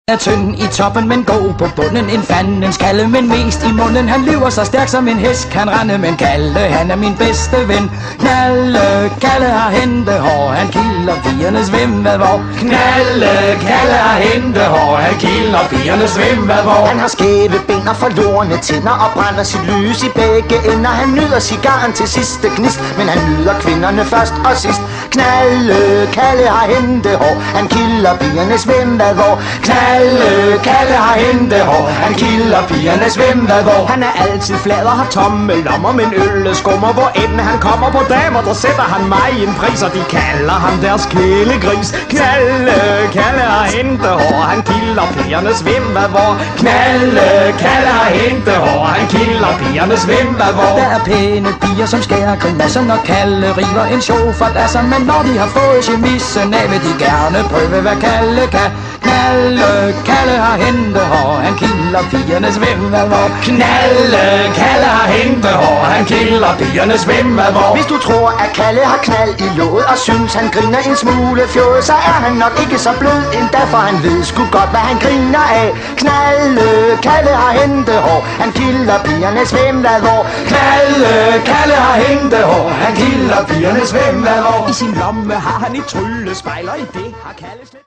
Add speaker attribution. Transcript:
Speaker 1: Er tynd i toppen, men god på bunden. En fandens kalde, men mest i munden. Han lyver så stærk som en hest kan rende. Men Kalle, han er min bedste ven. Kalle har hentehår. Han kilder pigernes svimmelvår. Kalle har hentehår. Han kilder pigernes svimmelvår.
Speaker 2: Han har skæve ben og forlorne tænder og brænder sit lys i begge ender. Han nyder cigaren til sidste gnist, men han nyder kvinderne først og sidst. Kalle har hentehår. Han kilder pigernes svimmelvår. Kalle har hentehår. Han kilder pigernes svimmelvår.
Speaker 3: Han er altid flad og har tomme lommer, men øllet skummer, hvor end han kommer på damer, der sætter han mig i en pris, og de kalder ham deres kælegris. Kalle har hentehår. Han kilder pigernes svimmelvår. Kalle har hentehår. Han kilder pigernes svimmelvår.
Speaker 1: Der er pæne piger, som skærer grimasser, når Kalle river en chauffardasser. Men når de har fået chemissen af, vil de gerne prøve, hvad Kalle kan. Kalle har hentehår. Han kilder pigernes svimmelvår.
Speaker 3: Kalle har hentehår. Han kilder pigernes svimmelvår.
Speaker 2: Hvis du tror, at Kalle har knald i låget og synes, han griner en smule fjollet, så er han nok ikke så blød endda, for han ved sgu godt, hvad han griner af. Kalle har hentehår. Han kilder pigernes svimmelvår.
Speaker 3: Kalle har hentehår. Han kilder pigernes svimmelvår.
Speaker 1: I sin lomme har han et tryllespejl, og i det har Kalle slet